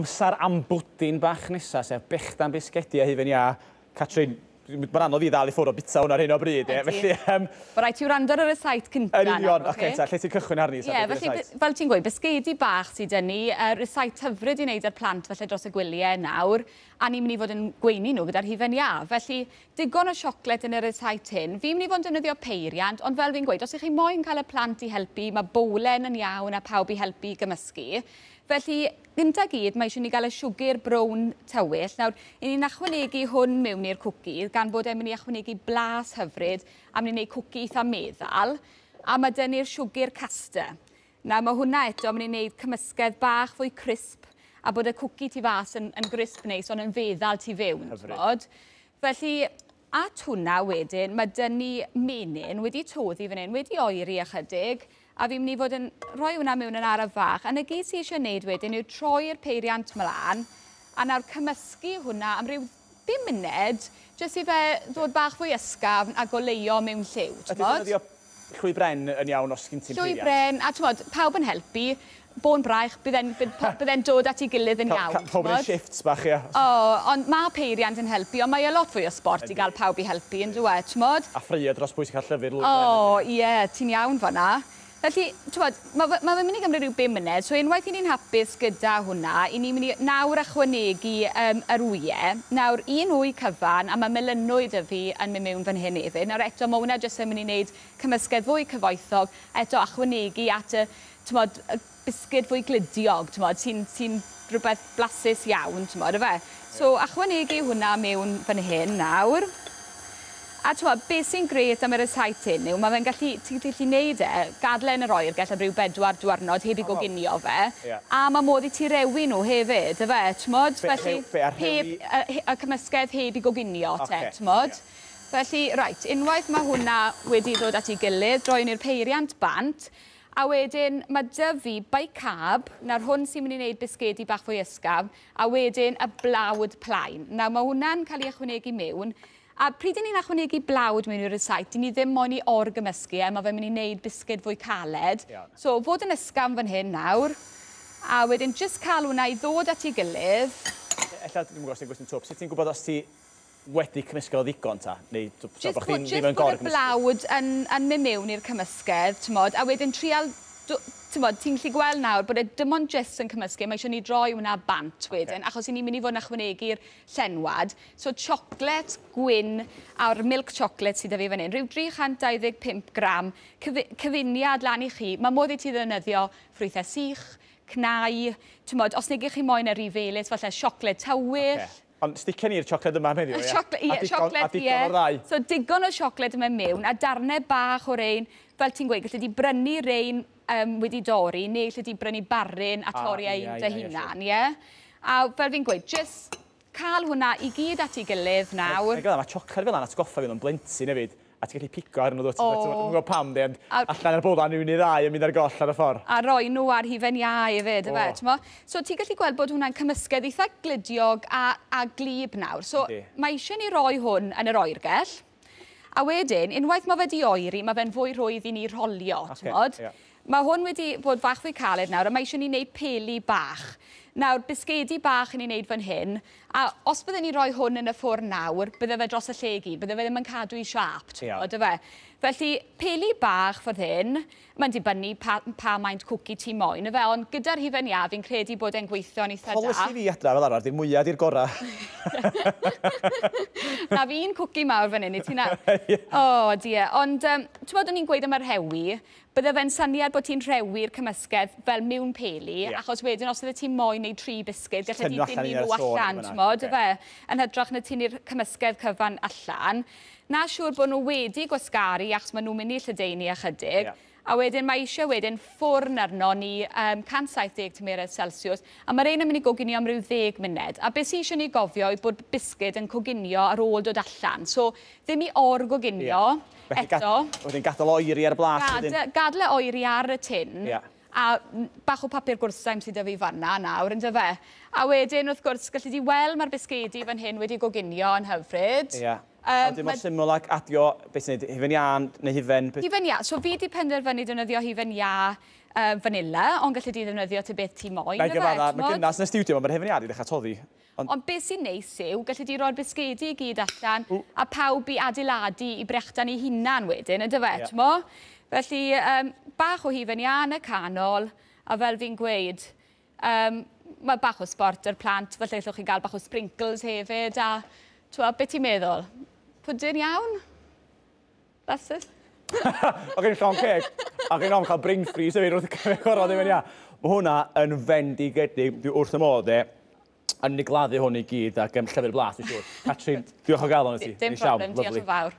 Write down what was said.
Amser am bwdin bach nesa, sef bechdan bisgedi a hufen ia. Catrin, mae'n anodd i ddal i ffwrdd o bita hwn ar hyn o bryd, felly... Mae rhaid ti wrando ar y site cynta. Yn union, oce, lle ti'n cychwyn arni? Ie, felly, fel ti'n gweud, bisgedi bach sydd dyn ni, rysait hyfryd i wneud ar plant felly dros y gwyliau nawr, a ni'n mynd i fod yn gweini nhw gyda'r hufen ia. Felly, digon o siocled yn y rysait hyn. Fi'n mynd i fod yn defnyddio peiriant, ond fel fi'n gweud, os ych chi moyn cael y plant i helpu, mae bowlen yn iawn a pawb i helpu gymysgu. Felly, gynta gyd, mae eisiau ni gael y siwgr brown tywyll. Nawr, i ni'n ychwanegu hwn mewn i'r cwci, gan bod e'n mynd i ychwanegu blas hyfryd, a mynd i wneud cwci eitha meddal, a mae dyn ni'r siwgr caster. Nawr, mae hwnna eto yn mynd i wneud cymysgedd bach fwy crisp, a bod y cwci tu fas yn crisp neis, ond yn feddal tu fewn. Felly, at hwnna wedyn, mae dyn ni menyn wedi toddi fan hyn, wedi oeri ychydig, a fi'n mynd i fod yn rhoi hwnna mewn yn araf fach. A na gyd sy'n eisiau gwneud wedyn yw troi'r peiriant mlaen, a nawr cymysgu hwnna am ryw 5 munud, jyst i fe ddod bach fwy ysgafn a goleio mewn lliw. Ydy ddefnyddio llwy bren yn iawn os gyn ti'n peiriant? Llwy bren, a pawb yn helpu. Bo'n braich, bydde'n dod at ei gilydd yn iawn. Pawb yn shifts bach, ia. Ond mae peiriant yn helpu, ond mae e lot fwy o sport i gael pawb i helpu yn dweud, t'mod? A ffrio dros pwy sy'n cael llyfr llwy bren. Ie, ti'n iawn fan'na. Felly, mae fe'n mynd i gymryd rhyw 5 munud, so unwaith i ni'n hapus gyda hwnna, i ni'n mynd i nawr ychwanegu yr wyau. Nawr, un wy cyfan, a mae melynwyd y fi yn mynd mewn fan hyn hefyd. Nawr eto, mae hwnna jyst yn mynd i wneud cymysgedd fwy cyfoethog, eto ychwanegu at y bisgyd fwy gludiog, sy'n rhywbeth blasus iawn, So, ychwanegu hwnna mewn fan hyn nawr. A beth sy'n gret am yr rysait hyn yw, mae fe'n ti'n gallu gwneud gadle yn yr oer gall am ryw 4 diwrnod heb i goginio fe, a mae modd i ti rewi nhw hefyd, Felly, y cymysgedd heb i goginio te, Felly, reit, unwaith mae hwnna wedi dod at ei gilydd, droi'n i'r peiriant bant, a wedyn mae dy fi bicab, nawr hwn sy'n mynd i wneud bisgedi bach fwy ysgaf, a wedyn y blawd plaen. Nawr mae hwnna'n cael ei ychwanegu mewn, a pryd ni'n ychwanegu blawd mewn i'r rysait, ni ddim moyn i orgymysgu, mae fe'n mynd i wneud bisged fwy caled. So, fod yn ysgafn fan hyn nawr, a wedyn jyst cael hwnna i ddod at ei gilydd. Ella, dwi'n gwybod os ti'n gwestiwn twp, sut ti'n gwybod os ti wedi cymysgedd o ddigon ta? Jyst bod y blawd yn mynd mewn i'r cymysgedd, a wedyn trial... Ti'n gallu gweld nawr bod e dim ond jyst yn cymysgu, mae eisiau ni droi hwnna bant wedyn, achos i ni'n mynd i fod yn ychwanegu'r llenwad. So, siocled gwyn a'r milk chocolate sydd â fi fan hyn, rhyw 325 gram, cyfuniad lan i chi. Mae modd i ti ddefnyddio ffrwythau sych, cnau, os negych chi moyn yr rifelus, falle siocled tywyll. Ond sticen ni'r siocled yma heddiw, ia? Ie, siocled, ie. So, digon o siocled yma mewn, a darnau bach o rein, fel ti'n gweud, gallu di brynu rein wedi dorri, neu gallu di brynu baryn a torri ein dy hunan, ie? A fel fi'n gweud, jyst cael hwnna i gyd at ei gilydd nawr. Mae siocled fel yna atgoffa fi'n o'n blentyn hefyd, a ti'n gallu pigo ar nhw, ti'n gwybod pam, allan ar bod nhw'n i ddau yn mynd ar goll ar y ffordd. A roi nhw ar hufen iau hefyd, So ti'n gallu gweld bod hwnna'n cymysgedd eitha gludiog a glib nawr. So mae eisiau ni roi hwn yn yr oergell, a wedyn, unwaith mae fe di oeri, mae fe'n fwy rwydd i ni rolio, Mae hwn wedi bod fach fwy caled nawr, a mae eisiau ni wneud peli bach. Nawr, bisgedi bach yn ei wneud fan hyn, a os byddwn ni roi hwn yn y ffwrn nawr, bydde fe dros y lle gyd, bydde fe ddim yn cadw i siap, Felly, peli bach fan hyn, mae'n dibynnu pa maint cwci ti moyn, ond gyda'r hufen ia, fi'n credu bod e'n gweithio'n eitha da. Polisi fi adra fel arfer, di'r mwyaf di'r gorau. Na fi'n cwci mawr fan hyn, i ti na? Ond, ti'n bod o'n i'n gweud am yr hewi, bydde fe'n syniad bod ti'n rhewi'r cymysgedd fel mewn peli, achos wedyn os ydych ti'n moyn neud 3 bisgyd, gallai ti ddynnu nhw allan, yn hydrach na ti'n i'r cymysgedd cyfan allan. Na siŵr bod nhw wedi gwasgaru achos maen nhw'n mynd i lledaenu ychydig. A wedyn mae eisiau wedyn ffwrn arno ni 170 tymerau Celsius, a mae'r ein yn mynd i goginio am ryw 10 munud. A beth sy'n eisiau ni gofio yw bod bisgyd yn coginio ar ôl dod allan. So, ddim i orgoginio eto. Wedyn gadael oeri ar y blas. Gadael oeri ar y tin. A bach o papur gwrsaim sydd â fi fanna nawr, ynddo fe. A wedyn, wrth gwrs, gallu di weld mae'r bisgedi fan hyn wedi goginio yn hyfryd. A dim ond syml ag adio, beth sy'n neud, hufen iân neu hufen... Hufen ia, so fi di penderfynu defnyddio hufen ia, vanilla, ond gallu di ddefnyddio ty beth ti moyn. Mae gynnas yn y studio, mae'r hefniadu ddechrau toddi. Ond beth sy'n neis yw, gallu di roi'r bisgedi i gyd allan, a pawb i adeiladu i brechdan i hunan wedyn, ydy fe, mo? Felly, bach o hufen ian y canol, a fel fi'n gweud, mae bach o sport yr plant, felly allwch chi gael bach o sprinkles hefyd, a beth ti'n meddwl? Pwdyn iawn? That's it. O'ch chi'n llon ceg, a chi'n om cael brain freeze efo wrth y cefn corod i fyny. Mae hwnna yn fendigedig, wrth y modd yn ni gladdu hwn i gyd ac llyfr blas, i siwr. Catrin, diolch o galon i ti. Dim problem, diolch yn fawr.